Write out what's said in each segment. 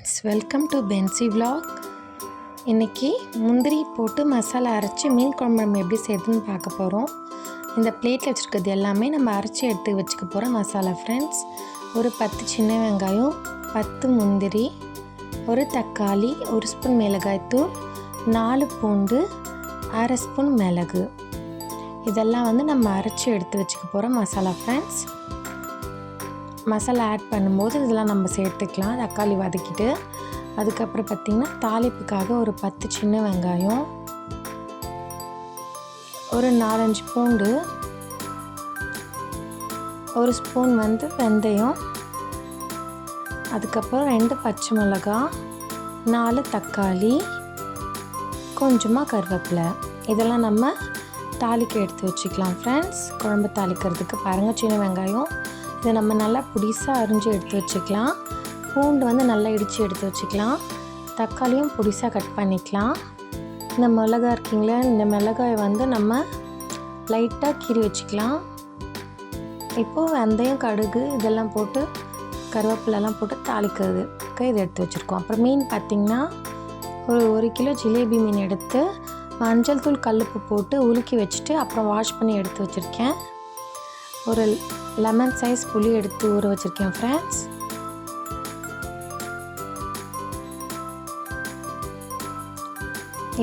Friends, welcome to Bency vlog. இன்றைக்கி முந்திரி போட்டு மசாலா அரைச்சி மீன் குழம்பு நம்ம எப்படி செய்யுதுன்னு பார்க்க போகிறோம். இந்த பிளேட்டில் வச்சுருக்கிறது எல்லாமே நம்ம அரைச்சி எடுத்து வச்சுக்க போகிற மசாலா ஃப்ரெண்ட்ஸ். ஒரு 10 சின்ன வெங்காயம், 10 முந்திரி, ஒரு தக்காளி, ஒரு ஸ்பூன் மிளகாய்த்தூள், 4 பூண்டு, அரை ஸ்பூன் மிளகு. இதெல்லாம் நம்ம அரைச்சி எடுத்து வச்சுக்க போகிற மசாலா ஃப்ரெண்ட்ஸ். மசாலா ஆட் பண்ணும்போது இதெல்லாம் நம்ம சேர்த்துக்கலாம். தக்காளி வதக்கிட்டு அதுக்கப்புறம் பார்த்திங்கன்னா தாளிப்புக்காக ஒரு 10 சின்ன வெங்காயம், ஒரு 4-5 பூண்டு, ஒரு ஸ்பூன் வெந்தயம், அதுக்கப்புறம் 2 பச்சை மிளகா, 4 தக்காளி, கொஞ்சமாக கருவேப்பிலை. இதெல்லாம் நம்ம தாளிக்க எடுத்து வச்சுக்கலாம் ஃப்ரெண்ட்ஸ். குழம்பு தாளிக்கிறதுக்கு பாருங்கள், சின்ன வெங்காயம் இதை நம்ம நல்லா பொடிசாக அரிஞ்சு எடுத்து வச்சுக்கலாம். பூண்டு நல்லா இடித்து எடுத்து வச்சுக்கலாம். தக்காளியும் பொடிசாக கட் பண்ணிக்கலாம். இந்த மிளகாய் இருக்குங்களா, இந்த மிளகாயை நம்ம லைட்டாக கீறி வச்சுக்கலாம். இப்போது வெந்தயம், கடுகு இதெல்லாம் போட்டு கருவேப்பிலெல்லாம் போட்டு தாளிக்கிறதுக்கு இதை எடுத்து வச்சுருக்கோம். அப்புறம் மீன் பார்த்திங்கன்னா ஒரு 1 கிலோ ஜிலேபி மீன் எடுத்து மஞ்சள் தூள், கல்லுப்பு போட்டு உலுக்கி வச்சுட்டு அப்புறம் வாஷ் பண்ணி எடுத்து வச்சுருக்கேன். ஒரு லெமன் சைஸ் புளி எடுத்து ஊற வச்சுருக்கேன் ஃப்ரெண்ட்ஸ்.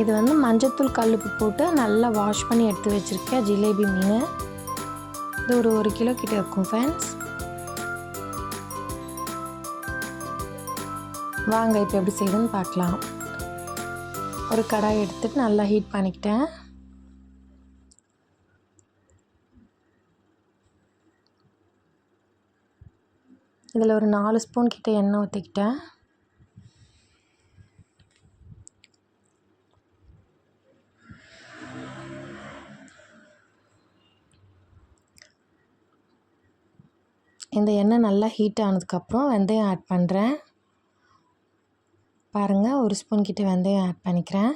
இது மஞ்சத்தூள், கல்லுப்பு போட்டு நல்லா வாஷ் பண்ணி எடுத்து வச்சுருக்கேன் ஜிலேபி மீன். இது ஒரு 1 கிலோ கிட்ட இருக்கும் ஃப்ரெண்ட்ஸ். வாங்க இப்போ எப்படி செய்யுதுன்னு பார்க்கலாம். ஒரு கடாய் எடுத்துட்டு நல்லா ஹீட் பண்ணிக்கிட்டேன். இதில் ஒரு 4 ஸ்பூன் கிட்ட எண்ணெய் ஊற்றிக்கிட்டேன். இந்த எண்ணெய் நல்லா ஹீட் ஆனதுக்கப்புறம் வெந்தயம் ஆட் பண்ணுறேன். பாருங்கள், 1 ஸ்பூன் கிட்ட வெந்தயம் ஆட் பண்ணிக்கிறேன்.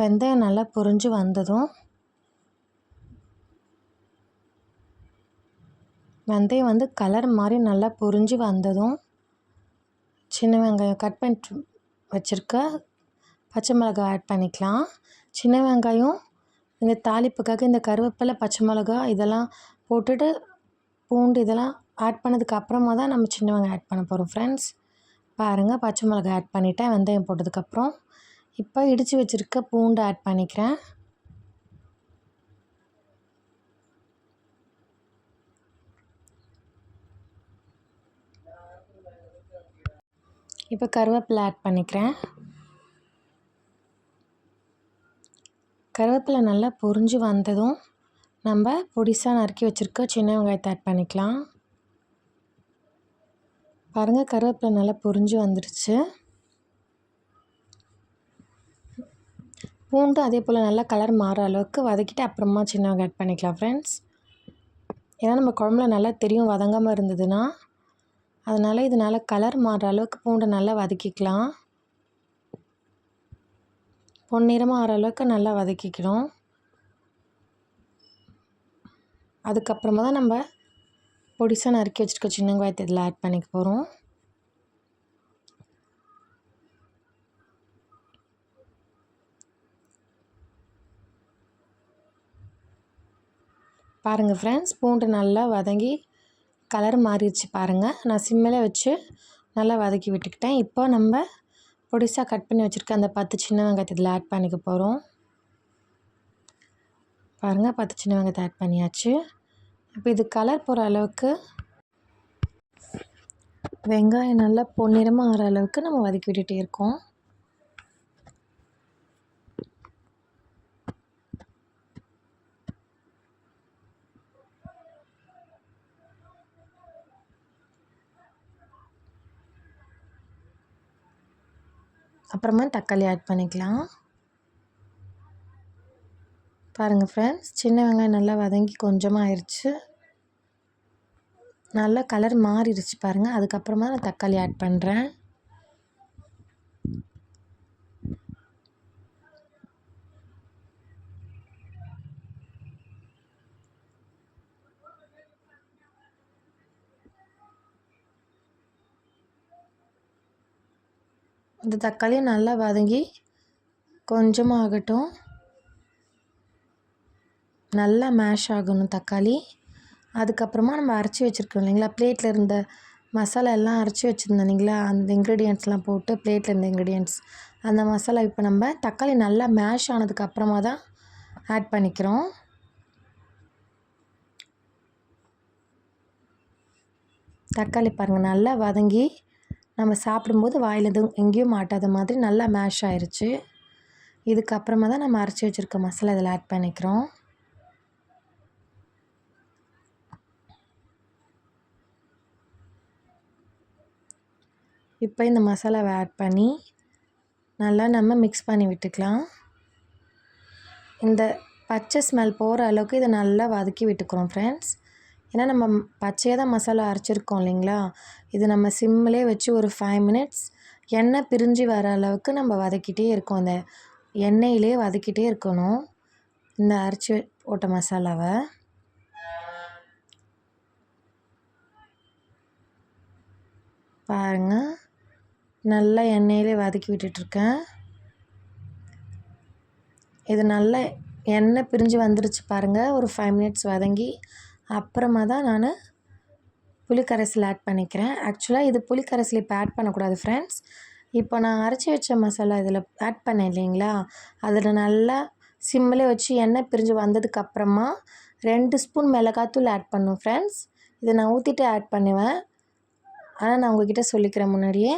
வெந்தயம் நல்லா பொரிஞ்சு வந்ததும் வெந்தயம் கலர் மாதிரி நல்லா பொரிஞ்சு வந்ததும் சின்ன வெங்காயம் கட் பண்ணி வச்சுருக்க பச்சை மிளகாய் ஆட் பண்ணிக்கலாம். சின்ன வெங்காயம் இந்த தாளிப்புக்காக இந்த கருவேப்பிலை, பச்சை மிளகாய் இதெல்லாம் போட்டுட்டு பூண்டு இதெல்லாம் ஆட் பண்ணதுக்கு அப்புறமா தான் நம்ம சின்ன வெங்காயம் ஆட் பண்ண போகிறோம் ஃப்ரெண்ட்ஸ். பாருங்கள், பச்சை மிளகாய் ஆட் பண்ணிவிட்டேன் வெந்தயம் போட்டதுக்கப்புறம். இப்போ இடித்து வச்சுருக்க பூண்டு ஆட் பண்ணிக்கிறேன். இப்போ கருவேப்பிலை ஆட் பண்ணிக்கிறேன். கருவேப்பிலை நல்லா பொரிஞ்சு வந்ததும் நம்ம பொடிசாக நறுக்கி வச்சுருக்க சின்ன வெங்காயத்தை ஆட் பண்ணிக்கலாம். பாருங்கள், கருவேப்பிலை நல்லா பொரிஞ்சு வந்துடுச்சு. பூண்டு அதே போல் நல்லா கலர் மாற அளவுக்கு வதக்கிட்டு அப்புறமா சின்ன வெங்காயம் ஆட் பண்ணிக்கலாம் ஃப்ரெண்ட்ஸ். ஏன்னா நம்ம குழம்புல நல்லா தெரியும் வதங்காமல் இருந்ததுன்னா, அதனால் இதனால் கலர் மாறுற அளவுக்கு பூண்டை நல்லா வதக்கிக்கலாம். பொன்னிறமாக ஆகிற அளவுக்கு நல்லா வதக்கிக்கணும். அதுக்கப்புறமா தான் நம்ம பொடிசாக நறுக்கி வச்சுருக்க சின்ன வெங்காயத்தை இதில் ஆட் பண்ணிக்க போகிறோம். பாருங்கள் ஃப்ரெண்ட்ஸ், பூண்டு நல்லா வதங்கி கலர் மாறிடுச்சு பாருங்கள். நான் சிம்மில் வச்சு நல்லா வதக்கி விட்டுக்கிட்டேன். இப்போ நம்ம பொடிசாக கட் பண்ணி வச்சுருக்க அந்த 10 சின்ன வெங்காயத்தை இதில் ஆட் பண்ணிக்க போகிறோம். பாருங்கள், 10 சின்ன வெங்காயத்தை ஆட் பண்ணியாச்சு. இப்போ இது கலர் போகிற அளவுக்கு வெங்காயம் நல்லா பொன்னிறமாக ஆகிற அளவுக்கு நம்ம வதக்கி விட்டுகிட்டே இருக்கோம். அப்புறமா தக்காளி ஆட் பண்ணிக்கலாம். பாருங்கள் ஃப்ரெண்ட்ஸ், சின்ன வெங்காயம் நல்லா வதங்கி கொஞ்சமாக ஆயிடுச்சு. நல்லா கலர் மாறிடுச்சு பாருங்கள். அதுக்கப்புறமா நான் தக்காளி ஆட் பண்ணுறேன். இந்த தக்காளி நல்லா வதங்கி கொஞ்சமாக ஆகட்டும். நல்லா மேஷ் ஆகணும் தக்காளி. அதுக்கப்புறமா நம்ம அரைச்சி வச்சுருக்கோம் இல்லைங்களா, பிளேட்டில் இருந்த மசாலா எல்லாம் அரைச்சி வச்சுருந்தோம் இல்லைங்களா, அந்த இன்க்ரீடியன்ட்ஸ்லாம் போட்டு பிளேட்டில் இருந்த இன்க்ரீடியன்ட்ஸ் அந்த மசாலா இப்போ நம்ம தக்காளி நல்லா மேஷ் ஆனதுக்கப்புறமா தான் ஆட் பண்ணிக்கிறோம். தக்காளி பாருங்கள் நல்லா வதங்கி நம்ம சாப்பிடும்போது வாயில் எதுவும் எங்கேயும் மாட்டாத மாதிரி நல்லா மேஷ் ஆயிடுச்சு. இதுக்கப்புறமா தான் நம்ம அரைச்சி வச்சுருக்க மசாலா இதில் ஆட் பண்ணிக்கிறோம். இப்போ இந்த மசாலாவை ஆட் பண்ணி நல்லா நம்ம மிக்ஸ் பண்ணி விட்டுக்கலாம். இந்த பச்சை ஸ்மெல் போகிற அளவுக்கு இதை நல்லா வதக்கி விட்டுக்கிறோம் ஃப்ரெண்ட்ஸ். ஏன்னா நம்ம பச்சையாக தான் மசாலா அரைச்சிருக்கோம் இல்லைங்களா, இது நம்ம சிம்மிலே வச்சு ஒரு 5 மினிட்ஸ் எண்ணெய் பிரிஞ்சு வர அளவுக்கு நம்ம வதக்கிட்டே இருக்கோம். அந்த எண்ணெயிலே வதக்கிட்டே இருக்கணும் இந்த அரைச்சி போட்ட மசாலாவை. பாருங்கள் நல்லா எண்ணெயிலே வதக்கி விட்டுட்ருக்கேன். இது நல்லா எண்ணெய் பிரிஞ்சு வந்துருச்சு பாருங்கள். ஒரு 5 மினிட்ஸ் வதங்கி அப்புறமா தான் நான் புளிக்கரைசல் ஆட் பண்ணிக்கிறேன். ஆக்சுவலாக இது புளிக்கரைசல் இப்போ ஆட் பண்ணக்கூடாது ஃப்ரெண்ட்ஸ். இப்போ நான் அரைச்சி வச்ச மசாலா இதில் ஆட் பண்ணேன் இல்லைங்களா, அதில் நல்லா சிம்மில் வச்சு எண்ணெய் பிரிஞ்சு வந்ததுக்கப்புறமா 2 ஸ்பூன் மிளகாத்தூள் ஆட் பண்ணும் ஃப்ரெண்ட்ஸ். இதை நான் ஊற்றிட்டு ஆட் பண்ணுவேன். ஆனால் நான் உங்ககிட்ட சொல்லிக்கிறேன் முன்னாடியே,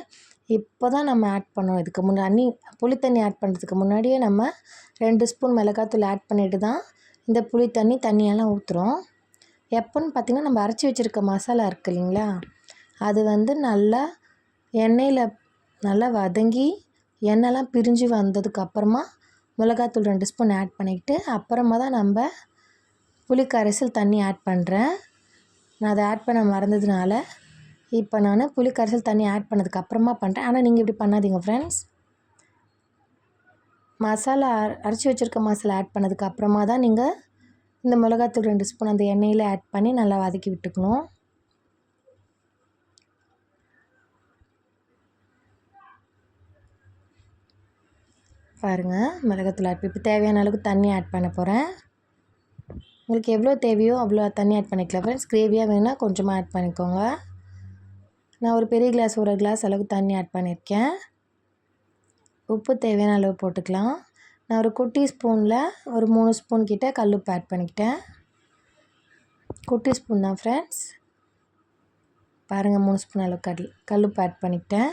இப்போ தான் நம்ம ஆட் பண்ணோம். இதுக்கு முன்னாடி புளி தண்ணி ஆட் பண்ணுறதுக்கு முன்னாடியே நம்ம 2 ஸ்பூன் மிளகாத்தூள் ஆட் பண்ணிவிட்டு தான் இந்த புளி தண்ணியெல்லாம் ஊற்றுறோம். எப்போன்னு பார்த்திங்கன்னா நம்ம அரைச்சி வச்சுருக்க மசாலா இருக்குது இல்லைங்களா, அது வந்து நல்லா எண்ணெயில் நல்லா வதங்கி எண்ணெய்லாம் பிரிஞ்சு வந்ததுக்கப்புறமா மிளகாத்தூள் 2 ஸ்பூன் ஆட் பண்ணிக்கிட்டு அப்புறமா தான் நம்ம புளிக்கரைசல் தண்ணி ஆட் பண்ணுறேன். நான் அதை ஆட் பண்ண மறந்ததுனால இப்போ நான் புளிக்கரைசல் தண்ணி ஆட் பண்ணதுக்கப்புறமா பண்ணுறேன். ஆனால் நீங்கள் இப்படி பண்ணாதீங்க ஃப்ரெண்ட்ஸ். மசாலா அரைச்சி வச்சுருக்க மசாலா ஆட் பண்ணதுக்கப்புறமா தான் நீங்கள் இந்த மிளகாத்தூள் 2 ஸ்பூன் அந்த எண்ணெயில் ஆட் பண்ணி நல்லா வதக்கி விட்டுக்கணும். பாருங்கள் மிளகாத்தூள் ஆட் இப்போ தேவையான அளவுக்கு தண்ணி ஆட் பண்ண போகிறேன். உங்களுக்கு எவ்வளோ தேவையோ அவ்வளோ தண்ணி ஆட் பண்ணிக்கலாம் ஃப்ரெண்ட்ஸ். கிரேவியாக வேணால் கொஞ்சமாக ஆட் பண்ணிக்கோங்க. நான் ஒரு பெரிய கிளாஸ் 1 கிளாஸ் அளவுக்கு தண்ணி ஆட் பண்ணியிருக்கேன். உப்பு தேவையான அளவு போட்டுக்கலாம். நான் ஒரு குட்டி ஸ்பூனில் ஒரு 3 ஸ்பூன் கிட்ட கல்லுப்பு ஆட் பண்ணிக்கிட்டேன். குட்டி ஸ்பூன் தான் ஃப்ரெண்ட்ஸ். பாருங்கள் 3 ஸ்பூன் அளவு கல்லுப்பு ஆட் பண்ணிக்கிட்டேன்.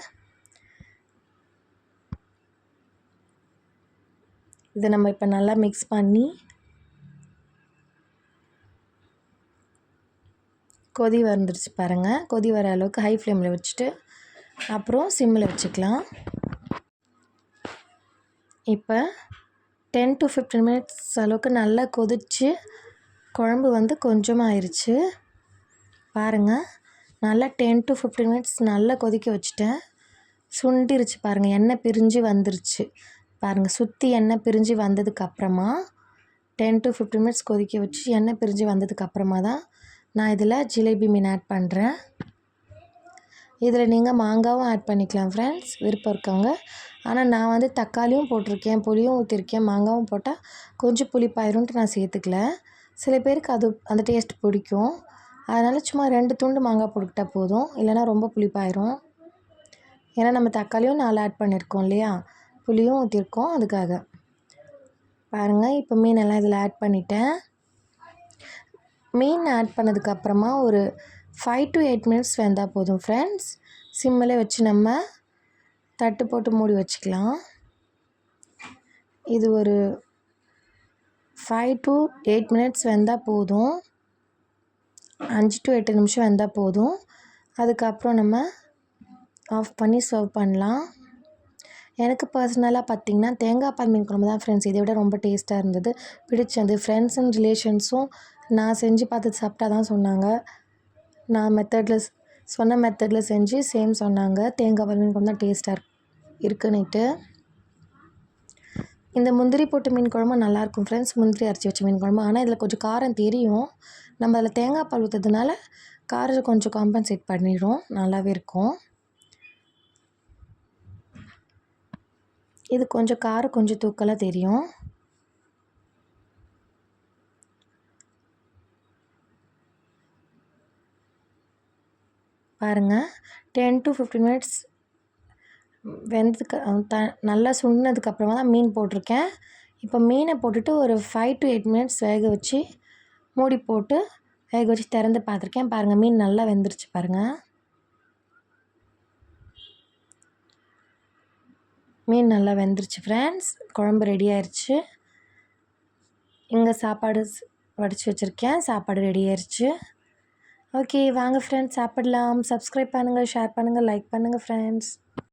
இதை நம்ம இப்போ நல்லா மிக்ஸ் பண்ணி கொதி வந்துருச்சு பாருங்கள். கொதி வர அளவுக்கு ஹை ஃப்ளேமில் வச்சுட்டு அப்புறம் சிம்மில் வச்சுக்கலாம். இப்போ 10 to 15 மினிட்ஸ் அளவுக்கு நல்லா கொதிச்சு குழம்பு வந்து கொஞ்சமாக ஆயிடுச்சு பாருங்கள். நல்லா 10 to 15 மினிட்ஸ் நல்லா கொதிக்க வச்சுட்டேன். சுண்டிருச்சு பாருங்கள், எண்ணெய் பிரிஞ்சு வந்துருச்சு பாருங்கள். சுற்றி எண்ணெய் பிரிஞ்சு வந்ததுக்கப்புறமா 10 to 15 மினிட்ஸ் கொதிக்க வச்சு எண்ணெய் பிரிஞ்சு வந்ததுக்கப்புறமா தான் நான் இதில் ஜிலேபி மீன் ஆட் பண்ணுறேன். இதில் நீங்கள் மாங்காவும் ஆட் பண்ணிக்கலாம் ஃப்ரெண்ட்ஸ், விருப்பம் இருக்கவங்க. ஆனால் நான் வந்து தக்காளியும் போட்டிருக்கேன், புளியும் ஊற்றிருக்கேன், மாங்காவும் போட்டால் கொஞ்சம் புளிப்பாயிரும்ன்ட்டு நான் சேர்த்துக்கல. சில பேருக்கு அந்த டேஸ்ட் பிடிக்கும். அதனால் சும்மா 2 துண்டு மாங்காய் போட்டுக்கிட்டால் போதும், இல்லைனா ரொம்ப புளிப்பாயிரும். ஏன்னா நம்ம தக்காளியும் 4 ஆட் பண்ணியிருக்கோம் இல்லையா, புளியும் ஊற்றிருக்கோம், அதுக்காக. பாருங்கள் இப்போ மீனெல்லாம் இதில் ஆட் பண்ணிட்டேன். மீன் ஆட் பண்ணதுக்கப்புறமா ஒரு 5 to 8 மினிட்ஸ் வெந்தால் போதும் ஃப்ரெண்ட்ஸ். சிம்மில் வச்சு நம்ம தட்டு போட்டு மூடி வச்சுக்கலாம். இது ஒரு 5 to 8 மினிட்ஸ் வெந்தால் போதும், 5 to 8 நிமிஷம் வெந்தால் போதும். அதுக்கப்புறம் நம்ம ஆஃப் பண்ணி சர்வ் பண்ணலாம். எனக்கு பர்சனலாக பார்த்திங்கன்னா தேங்காய் பால் மீன் குழம்பு தான் ஃப்ரெண்ட்ஸ் இதை விட ரொம்ப டேஸ்ட்டாக இருந்தது, பிடிச்சது. ஃப்ரெண்ட்ஸ் அண்ட் ரிலேஷன்ஸும் நான் செஞ்சு பார்த்து சாப்பிட்டா தான் சொன்னாங்க, நான் சொன்ன மெத்தடில் செஞ்சு சேம் சொன்னாங்க, தேங்காய் பால் மீன் குழம்பு தான் டேஸ்ட்டாக இருக்குன்னுட்டு. இந்த முந்திரி போட்டு மீன் குழம்பு நல்லாயிருக்கும் ஃப்ரெண்ட்ஸ், முந்திரி அரைச்சி வச்ச மீன் குழம்பு. ஆனால் இதில் கொஞ்சம் காரம் தெரியும், நம்ம அதில் தேங்காய் பால் ஊற்றுறதுனால காரத்தை கொஞ்சம் காம்பன்சேட் பண்ணிடும், நல்லாவே இருக்கும். இது கொஞ்சம் காரம் கொஞ்சம் தூக்கலாக தெரியும். பாருங்கள், 10 to 15 மினிட்ஸ் வெந்ததுக்கு நல்லா சுண்டினதுக்கப்புறமா தான் மீன் போட்டிருக்கேன். இப்போ மீனை போட்டுட்டு ஒரு 5 to 8 மினிட்ஸ் வேக வச்சு மூடி போட்டு வேக வச்சு திறந்து பார்த்துருக்கேன். பாருங்கள், மீன் நல்லா வெந்துருச்சு பாருங்கள். மீன் நல்லா வெந்துருச்சு ஃப்ரெண்ட்ஸ். குழம்பு ரெடி ஆயிடுச்சு. இங்கே சாப்பாடு வடித்து வச்சுருக்கேன். சாப்பாடு ரெடி ஆயிடுச்சு. ஓகே, வாங்க ஃப்ரெண்ட்ஸ் சாப்பிடலாம். சப்ஸ்கிரைப் பண்ணுங்கள், ஷேர் பண்ணுங்கள், லைக் பண்ணுங்கள் ஃப்ரெண்ட்ஸ்.